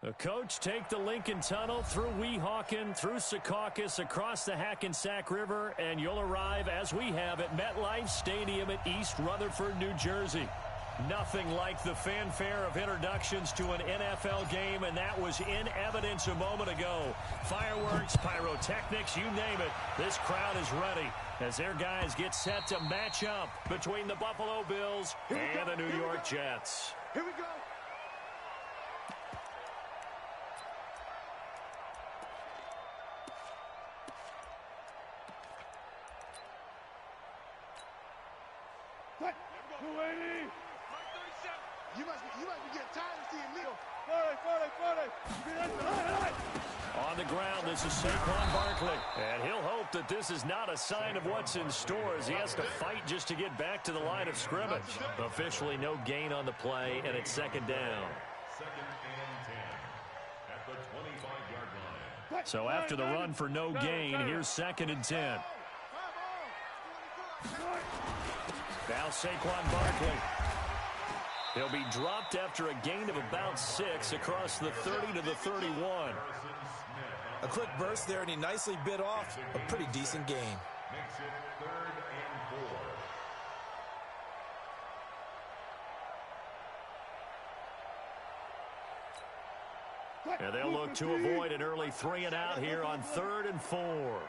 The coach take the Lincoln Tunnel through Weehawken, through Secaucus, across the Hackensack River, and you'll arrive, as we have, at MetLife Stadium at East Rutherford, New Jersey. Nothing like the fanfare of introductions to an NFL game, and that was in evidence a moment ago. Fireworks, pyrotechnics, you name it. This crowd is ready as their guys get set to match up between the Buffalo Bills and the New York Jets. Here we go. You must be getting tired of seeing me. On the ground, this is Saquon Barkley. And he'll hope that this is not a sign of what's in store as he has to fight just to get back to the line of scrimmage. Officially no gain on the play, and it's second down. Second and 10 at the 25-yard line. So after the run for no gain, here's second and 10. Now Saquon Barkley. He'll be dropped after a gain of about 6 across the 30 to the 31. A quick burst there, and he nicely bit off a pretty decent gain. Makes it 3rd and 4. And they'll look to avoid an early 3 and out here on 3rd and 4.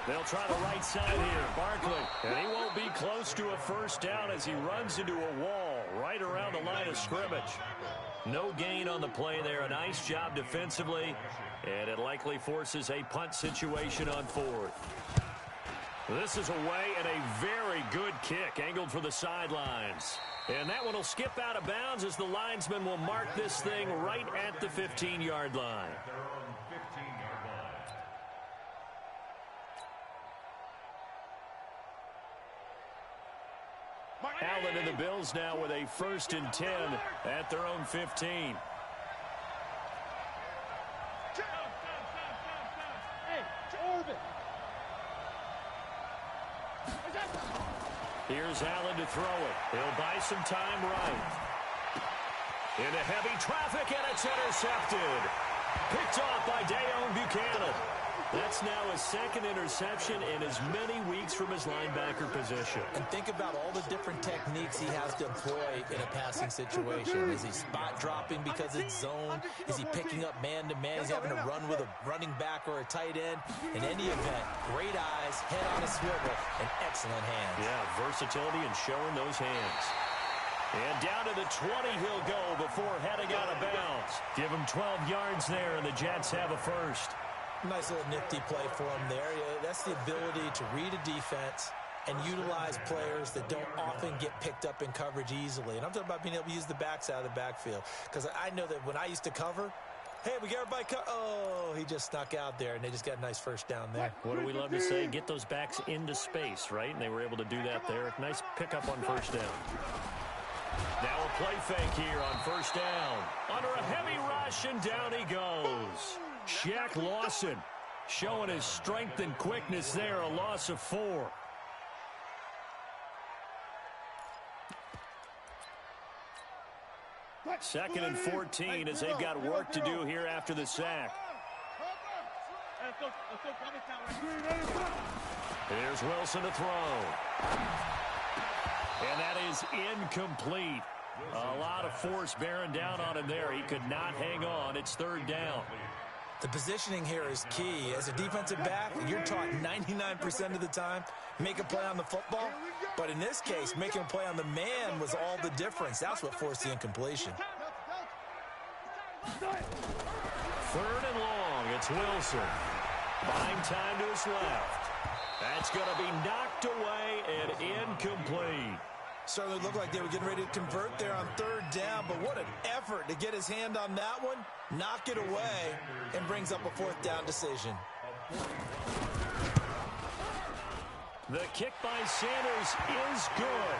They'll try the right side here. Barkley. And he won't be close to a first down as he runs into a wall right around the line of scrimmage. No gain on the play there. A nice job defensively. And it likely forces a punt situation on 4th. This is away and a very good kick angled for the sidelines. And that one will skip out of bounds as the linesman will mark this thing right at the 15-yard line. Allen and the Bills now with a 1st and 10 at their own 15. Here's Allen to throw it. He'll buy some time right. Into heavy traffic, and it's intercepted. Picked off by Dayon Buchanan. That's now his 2nd interception in as many weeks from his linebacker position. And think about all the different techniques he has to employ in a passing situation. Is he spot dropping because it's zone? Is he picking up man-to-man? He's having to run with a running back or a tight end. In any event, great eyes, head on a swivel, and excellent hands. Yeah, versatility and showing those hands. And down to the 20 he'll go before heading out of bounds. Give him 12 yards there, and the Jets have a first. Nice little nifty play for him there. That's the ability to read a defense and utilize players that don't often get picked up in coverage easily. And I'm talking about being able to use the backs out of the backfield. Because I know that when I used to cover, hey, we got everybody oh, he just snuck out there, and they just got a nice first down there. What do we love to say? Get those backs into space, right? And they were able to do that there. Nice pickup on first down. Now a play fake here on first down. Under a heavy rush, and down he goes. Shaq Lawson showing his strength and quickness there, a loss of 4. Second and 14 as they've got work to do here after the sack. Here's Wilson to throw. And that is incomplete. A lot of force bearing down on him there. He could not hang on. It's 3rd down. The positioning here is key. As a defensive back, you're taught 99% of the time, make a play on the football. But in this case, making a play on the man was all the difference. That's what forced the incompletion. 3rd and long. It's Wilson. Buying time to his left. That's going to be knocked away and incomplete. Certainly looked like they were getting ready to convert there on 3rd down, but what an effort to get his hand on that one, knock it away, and brings up a 4th down decision. The kick by Sanders is good.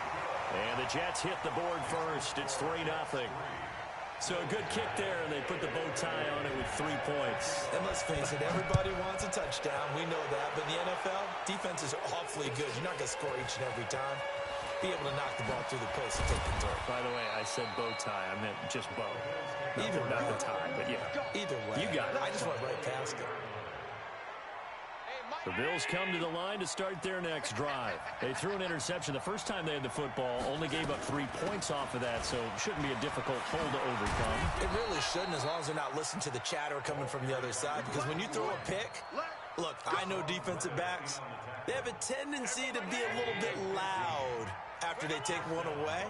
And the Jets hit the board first. It's 3-0. So a good kick there, and they put the bow tie on it with 3 points. And let's face it, everybody wants a touchdown. We know that. But in the NFL, defense is awfully good. You're not going to score each and every time. be able to knock the ball through the post and take the throw. By the way, I said bow tie. I meant just bow. Either way. Not the tie, but yeah. Either way. You got it. I just went right past it. The Bills come to the line to start their next drive. They threw an interception the first time they had the football, only gave up 3 points off of that, so it shouldn't be a difficult hole to overcome. It really shouldn't, as long as they're not listening to the chatter coming from the other side, because when you throw a pick, look, I know defensive backs, they have a tendency to be a little bit loud after they take one away,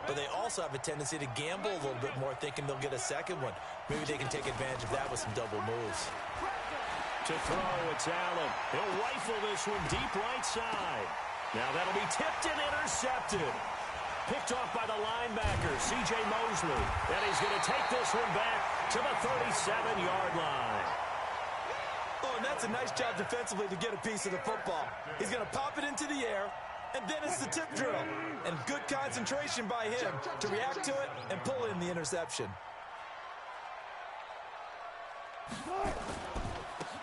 but they also have a tendency to gamble a little bit more, thinking they'll get a second one. Maybe they can take advantage of that with some double moves. To throw, it's Allen. He'll rifle this one deep right side. Now that'll be tipped and intercepted. Picked off by the linebacker, C.J. Mosley. And he's going to take this one back to the 37-yard line. Oh, and that's a nice job defensively to get a piece of the football. He's going to pop it into the air, and then it's the tip drill. And good concentration by him to react to it and pull in the interception.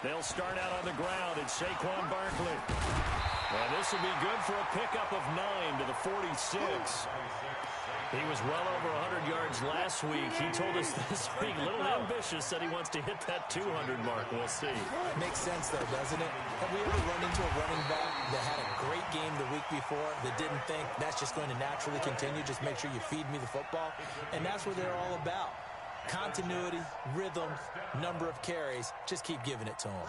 They'll start out on the ground. It's Saquon Barkley. And this will be good for a pickup of 9 to the 46. He was well over 100 yards last week. He told us this week, a little ambitious, said he wants to hit that 200 mark. We'll see. It makes sense, though, doesn't it? Have we ever run into a running back that had a great game the week before that didn't think that's just going to naturally continue? Just make sure you feed me the football. And that's what they're all about. Continuity, rhythm, number of carries. Just keep giving it to him.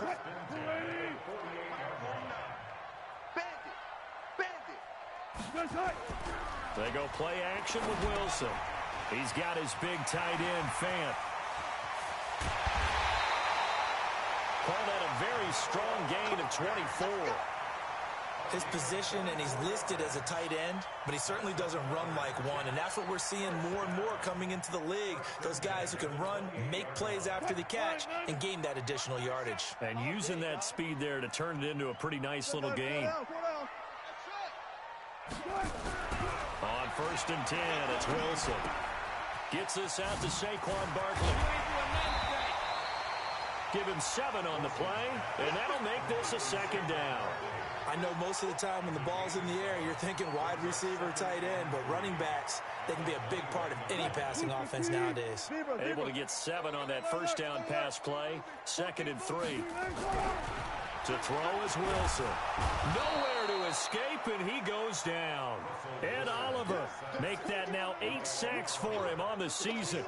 They go play action with Wilson. He's got his big tight end, Fant. Call that a very strong gain of 24. His position, and he's listed as a tight end, but he certainly doesn't run like one, and that's what we're seeing more and more coming into the league. Those guys who can run, make plays after the catch, and gain that additional yardage. And using that speed there to turn it into a pretty nice little gain. On 1st and 10, it's Wilson. Gets this out to Saquon Barkley. Give him 7 on the play, and that'll make this a second down. I know most of the time when the ball's in the air, you're thinking wide receiver, tight end, but running backs, they can be a big part of any passing offense nowadays. Able to get 7 on that first down pass play. 2nd and 3. To throw is Wilson. Nowhere to escape, and he goes down. Ed Oliver make that now 8 sacks for him on the season.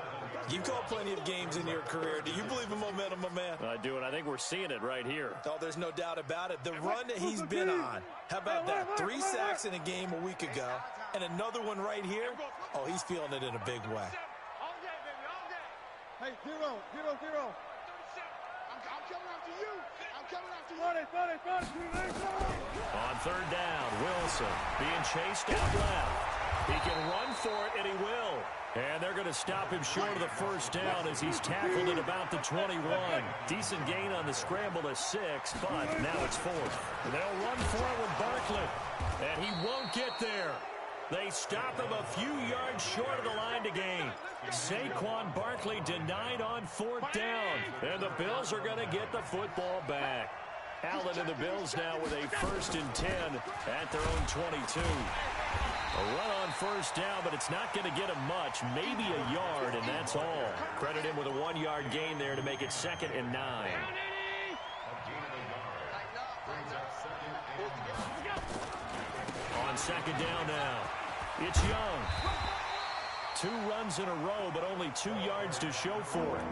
You've called plenty of games in your career. Do you believe in momentum, my man? I do, and I think we're seeing it right here. Oh, there's no doubt about it. The run that he's been on, how about that? 3 sacks in a game a week ago, and another one right here. Oh, he's feeling it in a big way. Hey, zero. I'm coming after you. On 3rd down, Wilson being chased out left. He can run for it, and he will. And they're going to stop him short of the first down as he's tackled at about the 21. Decent gain on the scramble to 6, but now it's 4th. They'll run for it with Barkley, and he won't get there. They stop him a few yards short of the line to gain. Saquon Barkley denied on 4th down, and the Bills are going to get the football back. Allen and the Bills now with a 1st and 10 at their own 22. A run on 1st down, but it's not going to get him much, maybe a yard, and that's all. Credit him with a 1-yard gain there to make it 2nd and 9. On 2nd down now, it's Young. 2 runs in a row, but only 2 yards to show for it.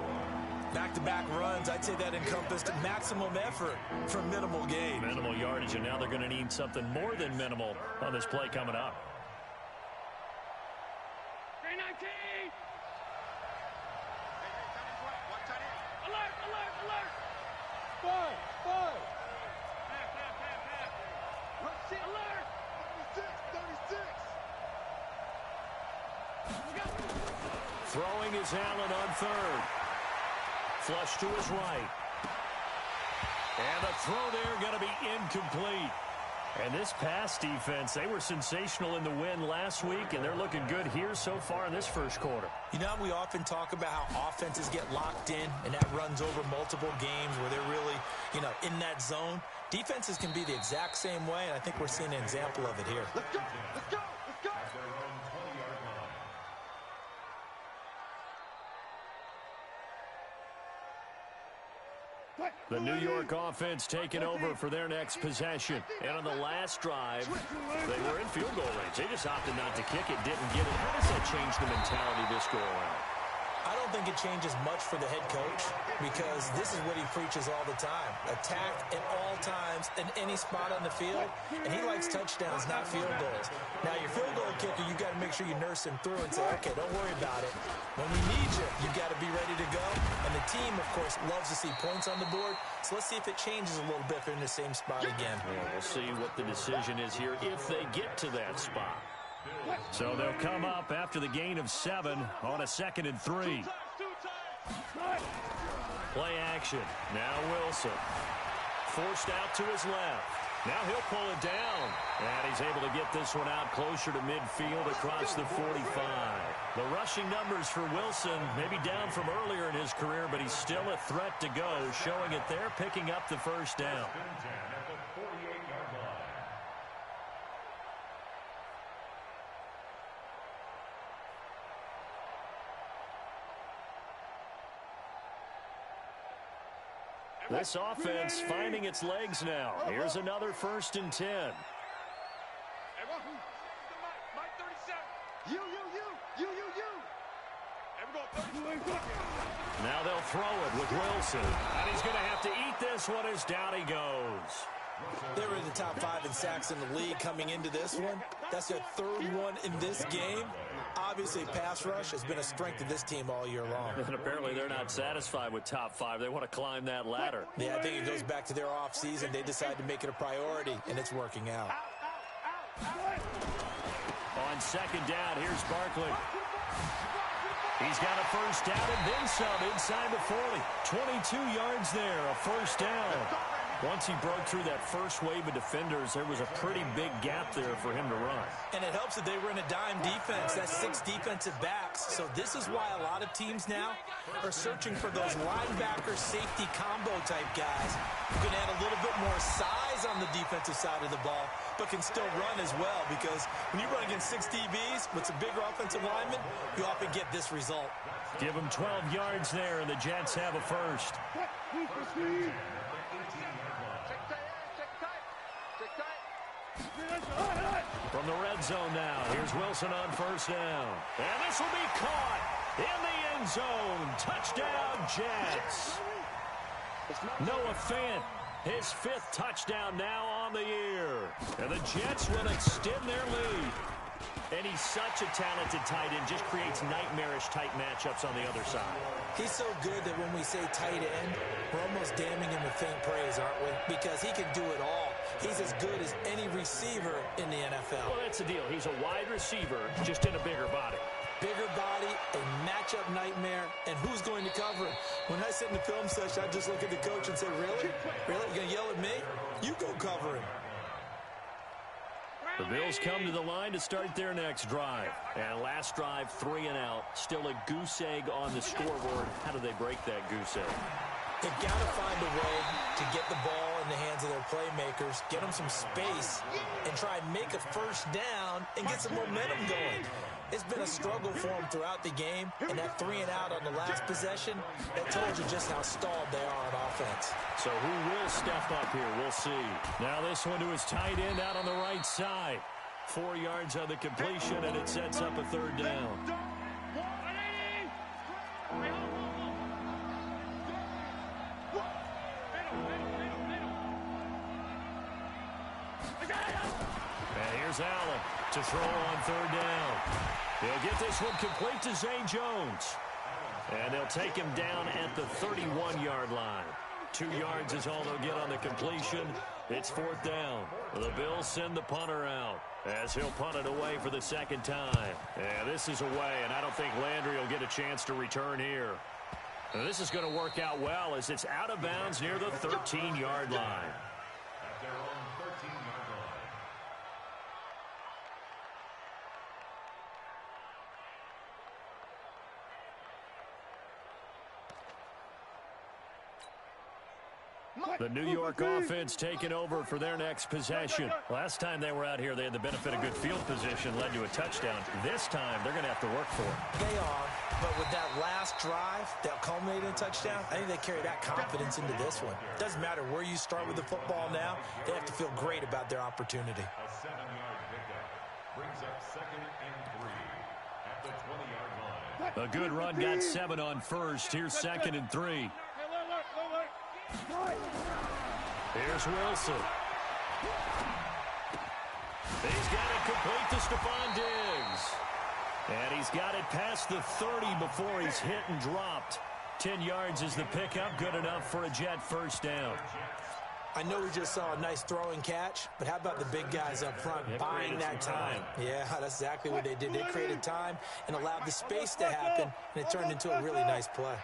Back-to-back runs, I'd say that encompassed maximum effort for minimal gain. Minimal yardage, and now they're going to need something more than minimal on this play coming up. Throwing is Allen on 3rd. Flush to his right. And the throw there going to be incomplete. And this pass defense, they were sensational in the win last week, and they're looking good here so far in this first quarter. You know, we often talk about how offenses get locked in, and that runs over multiple games where they're really, in that zone. Defenses can be the exact same way, and I think we're seeing an example of it here. Let's go. at their own 20-yard line. The New York offense taking over for their next possession. And on the last drive, they were in field goal range. They just opted not to kick it, didn't get it. How does that change the mentality this go around? I don't think it changes much for the head coach because this is what he preaches all the time. Attack at all times in any spot on the field, and he likes touchdowns, not field goals. Now, your field goal kicker, you got to make sure you nurse him through and say, okay, don't worry about it. When we need you, you got to be ready to go. And the team, of course, loves to see points on the board. So let's see if it changes a little bit if they're in the same spot again. Well, we'll see what the decision is here if they get to that spot. So they'll come up after the gain of 7 on a 2nd and 3. Play action. Now Wilson. Forced out to his left. Now he'll pull it down. And he's able to get this one out closer to midfield across the 45. The rushing numbers for Wilson maybe down from earlier in his career, but he's still a threat to go, showing it there, picking up the first down. At the 48-yard line. This offense finding its legs now. Here's another 1st and 10. Now they'll throw it with Wilson. And he's going to have to eat this one as down he goes. They were in the top 5 in sacks in the league coming into this one. That's their 3rd one in this game. Obviously, pass rush has been a strength of this team all year long. And apparently they're not satisfied with top 5. They want to climb that ladder. Yeah, I think it goes back to their offseason. They decided to make it a priority, and it's working out. On 2nd down, here's Barkley. He's got a 1st down and then some inside the 40. 22 yards there, a 1st down. Once he broke through that first wave of defenders, there was a pretty big gap there for him to run. And it helps that they were in a dime defense. That's 6 defensive backs. So this is why a lot of teams now are searching for those linebacker safety combo type guys who can add a little bit more size on the defensive side of the ball, but can still run as well, because when you run against 6 DBs with some bigger offensive linemen, you often get this result. Give them 12 yards there, and the Jets have a 1st. From the red zone now, here's Wilson on 1st down. And this will be caught in the end zone. Touchdown, Jets. Noah Fant, his 5th touchdown now on the year. And the Jets will extend their lead. And he's such a talented tight end, just creates nightmarish-type matchups on the other side. He's so good that when we say tight end, we're almost damning him with faint praise, aren't we? Because he can do it all. He's as good as any receiver in the NFL. Well, that's the deal. He's a wide receiver, just in a bigger body. Bigger body, a matchup nightmare, and who's going to cover him? When I sit in the film session, I just look at the coach and say, really? Really? You going to yell at me? You go cover him. The Bills come to the line to start their next drive. And last drive, 3 and out. Still a goose egg on the scoreboard. How do they break that goose egg? They've got to find a way to get the ball in the hands of their playmakers, get them some space, and try and make a 1st down and get some momentum going. It's been a struggle for them throughout the game, and that 3 and out on the last possession, that told you just how stalled they are on offense. So who will step up here? We'll see. Now this one to his tight end out on the right side. 4 yards on the completion, and it sets up a 3rd down. And here's Allen to throw on 3rd down. He'll get this one complete to Zay Jones. And they'll take him down at the 31-yard line. 2 yards is all they'll get on the completion. It's 4th down. The Bills send the punter out as he'll punt it away for the 2nd time. And this is away, and I don't think Landry will get a chance to return here. And this is going to work out well as it's out of bounds near the 13-yard line. At their own 13-yard line. The New York offense taking over for their next possession. Last time they were out here, they had the benefit of good field position, led to a touchdown. This time, they're going to have to work for it. They are, but with that last drive that culminated in a touchdown, I think they carry that confidence into this one. Doesn't matter where you start with the football now, they have to feel great about their opportunity. A 7-yard pickup brings up 2nd and 3 at the 20-yard line. A good run got 7 on first. Here's 2nd and 3. Here's Wilson. He's got it complete to Stephon Diggs. And he's got it past the 30 before he's hit and dropped. 10 yards is the pickup. Good enough for a Jet first down. I know we just saw a nice throw and catch, but how about the big guys up front buying that time? Yeah, that's exactly what they did. They created time and allowed the space to happen, and it turned into a really nice play.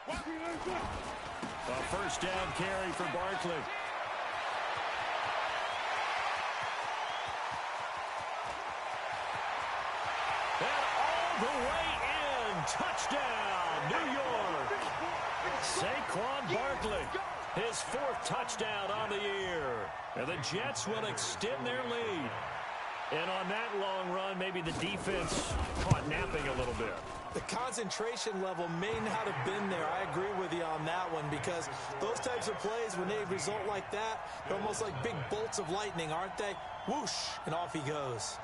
A first down carry for Barkley. And all the way in. Touchdown, New York. Saquon Barkley, his 4th touchdown on the year. And the Jets will extend their lead. And on that long run, maybe the defense caught napping a little bit. The concentration level may not have been there. I agree with you on that one, because those types of plays, when they result like that, they're almost like big bolts of lightning, aren't they? Whoosh, and off he goes.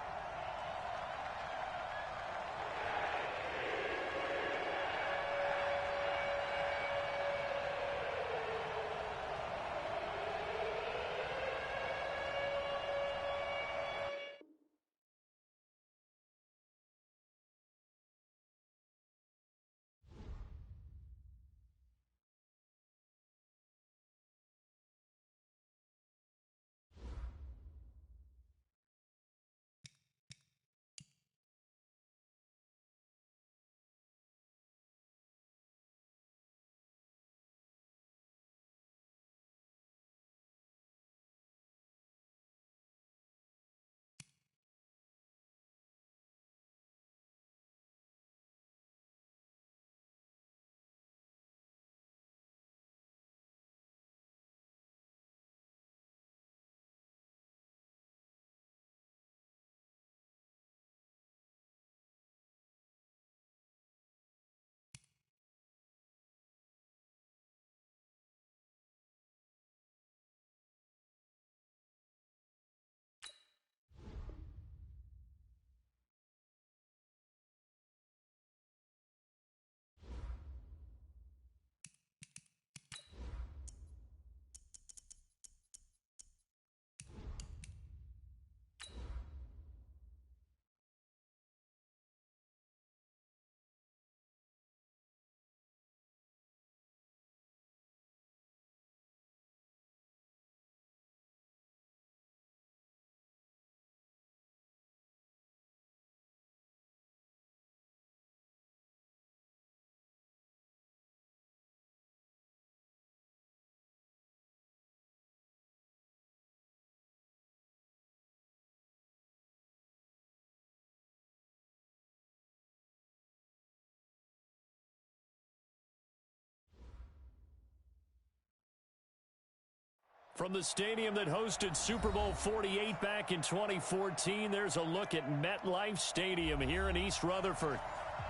From the stadium that hosted Super Bowl 48 back in 2014, there's a look at MetLife Stadium here in East Rutherford.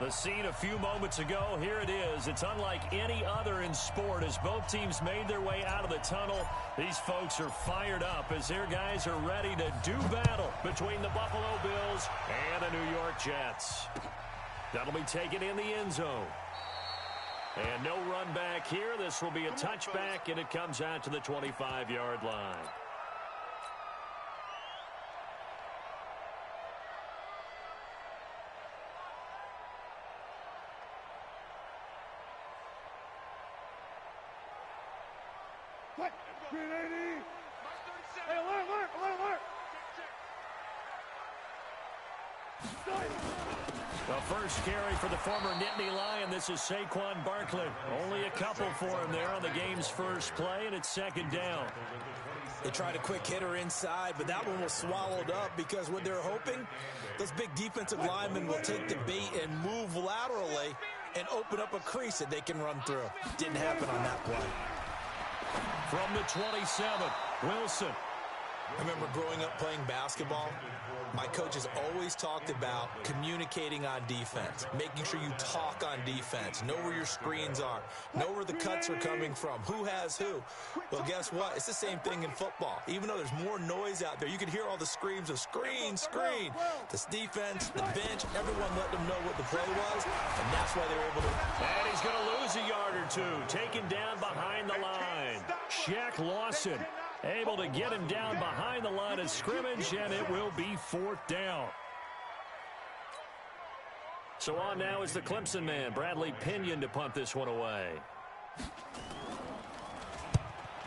The scene a few moments ago, here it is. It's unlike any other in sport as both teams made their way out of the tunnel. These folks are fired up as their guys are ready to do battle between the Buffalo Bills and the New York Jets. That'll be taken in the end zone. And no run back here. This will be a touchback, and it comes out to the 25-yard line. Hey, alert! The first carry for the former Nittany Lion. This is Saquon Barkley. Only a couple for him there on the game's first play, and it's second down. They tried a quick hitter inside, but that one was swallowed up because what they're hoping, those big defensive linemen will take the bait and move laterally and open up a crease that they can run through. Didn't happen on that play. From the 27, Wilson. I remember growing up playing basketball. My coaches always talked about communicating on defense, making sure you talk on defense, know where your screens are, know where the cuts are coming from, who has who. Well, guess what? It's the same thing in football. Even though there's more noise out there, you can hear all the screams of screen, screen. This defense, the bench, everyone let them know what the play was, and that's why they were able to. And he's going to lose a yard or two, taken down behind the line. Shaq Lawson able to get him down behind the line of scrimmage, and it will be 4th down. So on now is the Clemson man, Bradley Pinion, to punt this one away.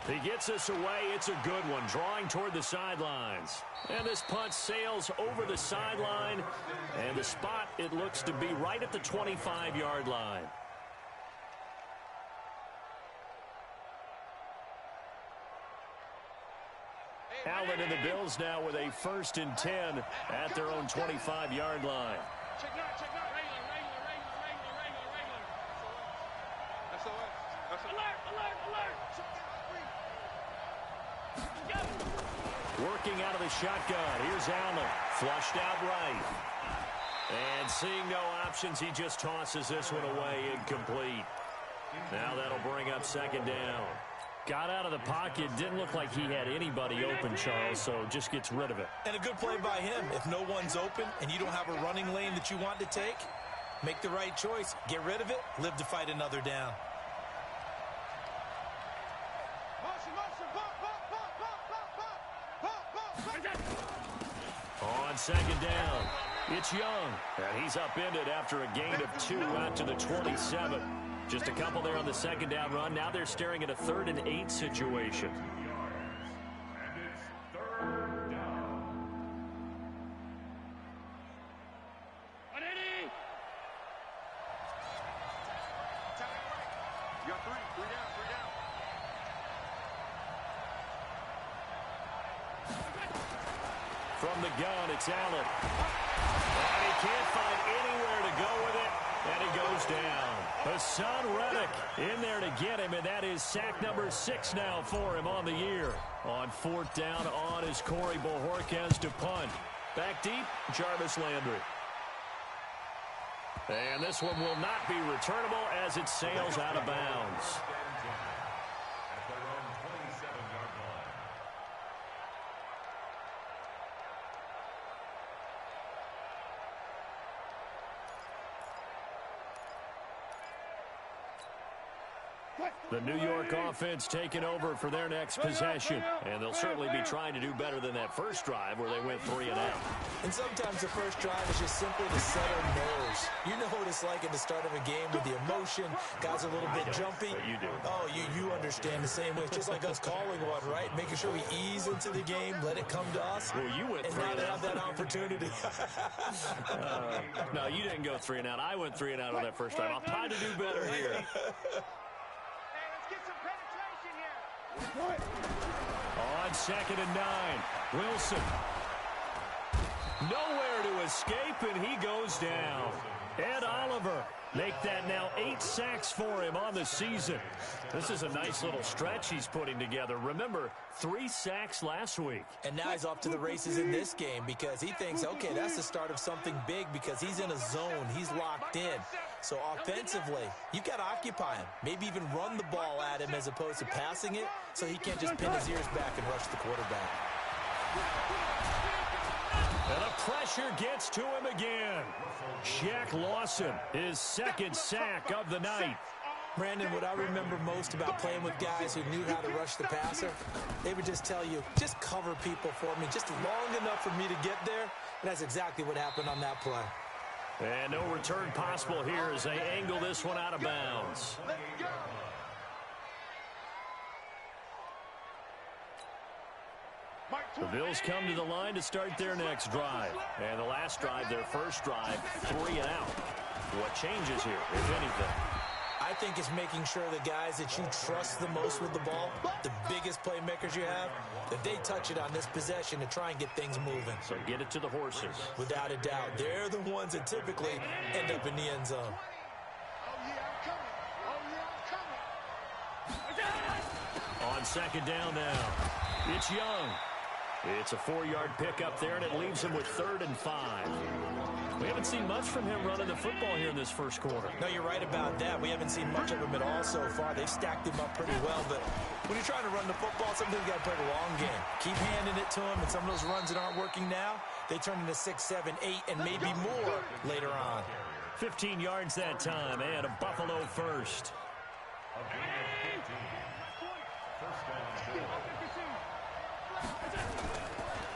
He gets us away. It's a good one, drawing toward the sidelines. And this punt sails over the sideline, and the spot, it looks to be right at the 25-yard line. Allen and the Bills now with a 1st and 10 at their own 25-yard line. Check out, regular. SOS. Alert. Working out of the shotgun. Here's Allen. Flushed out right. And seeing no options, he just tosses this one away, incomplete. Now that'll bring up 2nd down. Got out of the pocket. Didn't look like he had anybody open, Charles, so just gets rid of it. And a good play by him. If no one's open and you don't have a running lane that you want to take, make the right choice. Get rid of it. Live to fight another down. On 2nd down, it's Young. And he's upended after a gain of 2 out to the 27. Just a couple there on the 2nd down run. Now they're staring at a 3rd and 8 situation. And it's 3rd down. 180. You got 3 down. From the gun, it's Allen. And he can't find anywhere to go with it, and he goes down. Hassan Reddick in there to get him, and that is sack number 6 now for him on the year. On 4th down, on is Corey Bojorquez to punt. Back deep, Jarvis Landry. And this one will not be returnable as it sails out of bounds. At their own 27-yard line. The New York offense taking over for their next possession. And they'll certainly be trying to do better than that first drive where they went 3 and out. And sometimes the first drive is just simply to settle nerves. You know what it's like at the start of a game with the emotion. Guys are a little bit jumpy. But you do. Oh, you understand the same way. It's just like us calling one, right? Making sure we ease into the game, let it come to us. Well, you went 3 and now and they out. have that opportunity. No, you didn't go 3 and out. I went 3 and out on that first drive. I'll try to do better here. On 2nd and 9, Wilson. Nowhere to escape, and he goes down. Ed Oliver make that now 8 sacks for him on the season. This is a nice little stretch he's putting together. Remember, 3 sacks last week. And now he's off to the races in this game because he thinks, okay, that's the start of something big because he's in a zone. He's locked in. So offensively, you got to occupy him. Maybe even run the ball at him as opposed to passing it so he can't just pin his ears back and rush the quarterback. And the pressure gets to him again. Shaq Lawson, his 2nd sack of the night. Brandon, what I remember most about playing with guys who knew how to rush the passer, they would just tell you, just cover people for me, just long enough for me to get there. And that's exactly what happened on that play. And no return possible here as they angle this one out of bounds. The Bills come to the line to start their next drive. And the last drive, their first drive, 3 and out. What changes here, if anything? I think it's making sure the guys that you trust the most with the ball, the biggest playmakers you have, that they touch it on this possession to try and get things moving. So get it to the horses. Without a doubt. They're the ones that typically end up in the end zone. On second down now. It's Young. It's a 4-yard pickup there, and it leaves him with 3rd and 5. We haven't seen much from him running the football here in this first quarter. No, you're right about that. We haven't seen much of him at all so far. They've stacked him up pretty well, but when you're trying to run the football, sometimes you got to play the long game. Keep handing it to him, and some of those runs that aren't working now, they turn into 6, 7, 8, and maybe more later on. 15 yards that time, and a Buffalo first.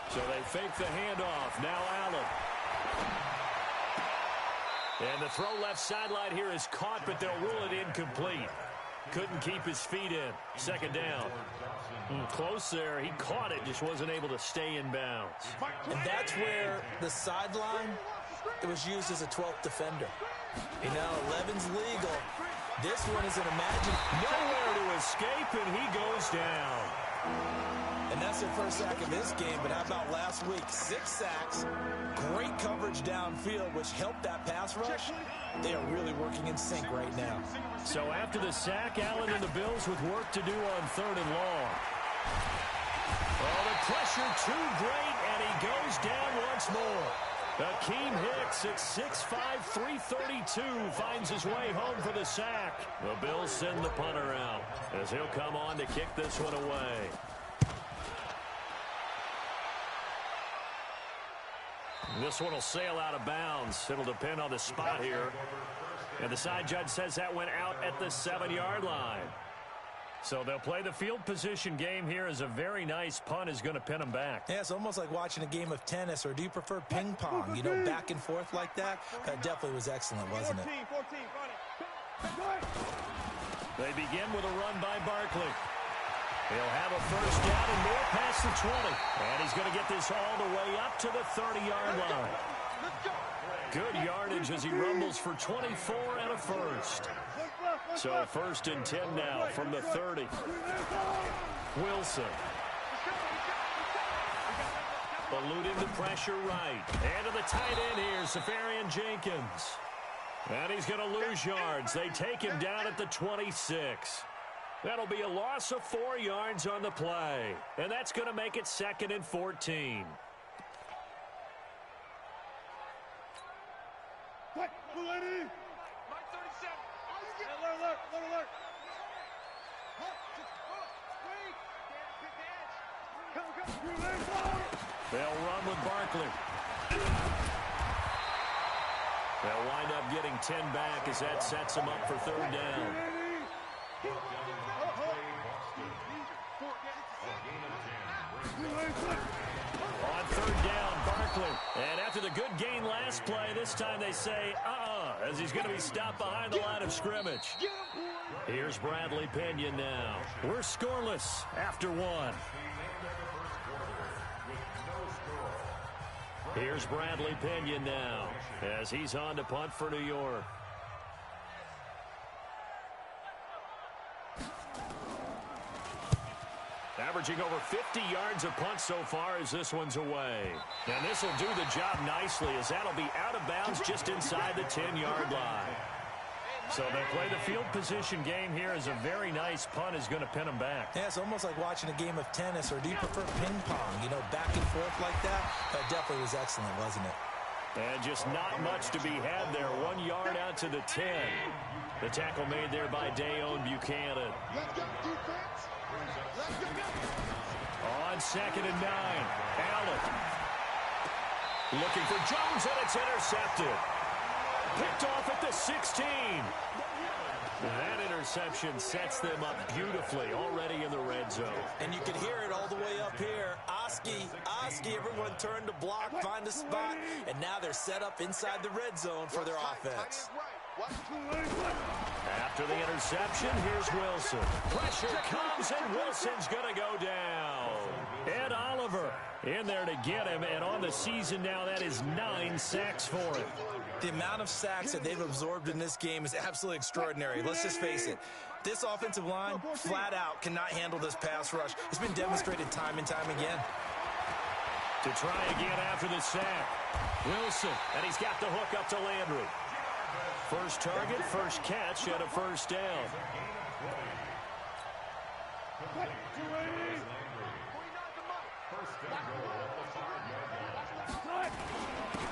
So they fake the handoff. Now Allen. And the throw left sideline here is caught, but they'll rule it incomplete. Couldn't keep his feet in. Second down. Close there. He caught it, just wasn't able to stay in bounds. And that's where the sideline, it was used as a 12th defender. You know, 11's legal. This one is an imagined. Nowhere to escape, and he goes down. And that's their first sack of this game, but how about last week? 6 sacks, great coverage downfield, which helped that pass rush. They are really working in sync right now. So after the sack, Allen and the Bills with work to do on 3rd and long. Oh, the pressure too great, and he goes down once more. Akeem Hicks at 6'5", 332 finds his way home for the sack. The Bills send the punter out as he'll come on to kick this one away. This one will sail out of bounds. It'll depend on the spot here. And the side judge says that went out at the 7-yard line. So they'll play the field position game here as a very nice punt is going to pin them back. Yeah, it's almost like watching a game of tennis, or do you prefer ping pong? You know, back and forth like that? That definitely was excellent, wasn't it? They begin with a run by Barkley. He'll have a first down and more past the 20. And he's going to get this all the way up to the 30-yard line. Good yardage as he rumbles for 24 and a first. So 1st and 10 now from the 30. Wilson. Eluding the pressure right. And to the tight end here, Safarian Jenkins. And he's going to lose yards. They take him down at the 26. That'll be a loss of 4 yards on the play. And that's going to make it 2nd and 14. They'll run with Barkley. They'll wind up getting 10 back as that sets them up for 3rd down. On 3rd down, Barkley. And after the good gain last play, this time they say, as he's going to be stopped behind the line of scrimmage. Here's Bradley Pinion now. We're scoreless after 1. Here's Bradley Pinion now as he's on to punt for New York. Averaging over 50 yards a punt so far as this one's away. And this will do the job nicely as that'll be out of bounds just inside the 10-yard line. So they play the field position game here as a very nice punt is going to pin them back. Yeah, it's almost like watching a game of tennis, or do you prefer ping pong? You know, back and forth like that? That definitely was excellent, wasn't it? And just not much to be had there. 1 yard out to the 10. The tackle made there by Dayon Buchanan. On 2nd and 9, Allen. Looking for Jones, and it's intercepted. Picked off at the 16. That interception sets them up beautifully already in the red zone. And you can hear it all the way up here. Oski, everyone turned to block, find a spot, and now they're set up inside the red zone for their offense. After the interception, here's Wilson. Pressure comes, and Wilson's going to go down. Ed Oliver in there to get him, and on the season now, that is 9 sacks for him. The amount of sacks that they've absorbed in this game is absolutely extraordinary. Let's just face it. This offensive line, flat out, cannot handle this pass rush. It's been demonstrated time and time again. To try again after the sack. Wilson, and he's got the hook up to Landry. First target, first catch, and a first down.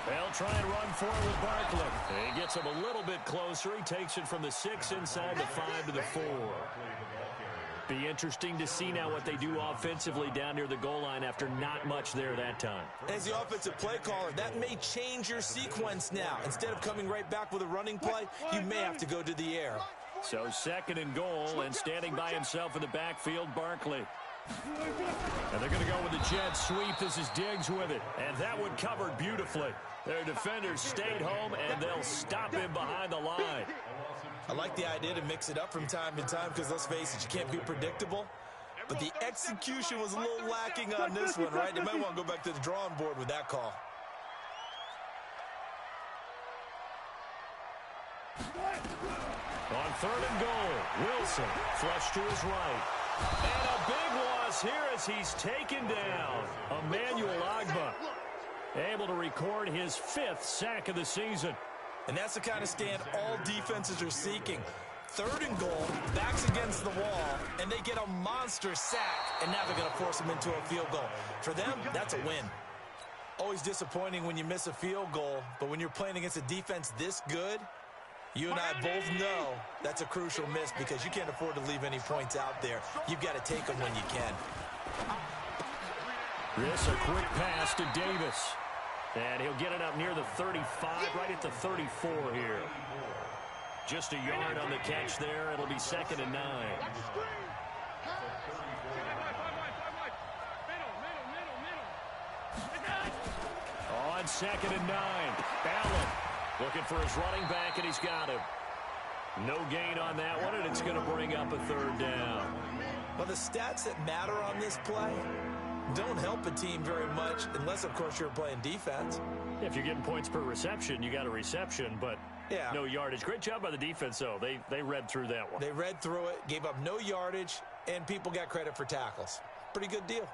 They'll try and run for it with Barkley. He gets him a little bit closer. He takes it from the 6 inside the 5 to the 4. Be interesting to see now what they do offensively down near the goal line after not much there that time. As the offensive play caller, that may change your sequence now. Instead of coming right back with a running play, you may have to go to the air. So 2nd and goal, and standing by himself in the backfield, Barkley. And they're going to go with the jet sweep. This is Diggs with it. And that one covered beautifully. Their defenders stayed home, and they'll stop him behind the line. I like the idea to mix it up from time to time because, let's face it, you can't be predictable. But the execution was a little lacking on this one, right? They might want to go back to the drawing board with that call. On 3rd and goal, Wilson flushed to his right. And a big loss here as he's taken down. Emmanuel Ogbah able to record his 5th sack of the season. And that's the kind of stand all defenses are seeking. 3rd and goal, backs against the wall, and they get a monster sack. And now they're going to force him into a field goal. For them, that's a win. Always disappointing when you miss a field goal, but when you're playing against a defense this good, you and I both know that's a crucial miss because you can't afford to leave any points out there. You've got to take them when you can. This a quick pass to Davis. And he'll get it up near the 35, right at the 34 here. Just a yard on the catch there. It'll be 2nd and 9. On 2nd and 9. Allen looking for his running back, and he's got him. No gain on that one, and it's going to bring up a 3rd down. Well, the stats that matter on this play don't help a team very much unless, of course, you're playing defense. If you're getting points per reception, you got a reception, but no yardage. Great job by the defense, though. They read through that one. They read through it, gave up no yardage, and people got credit for tackles. Pretty good deal.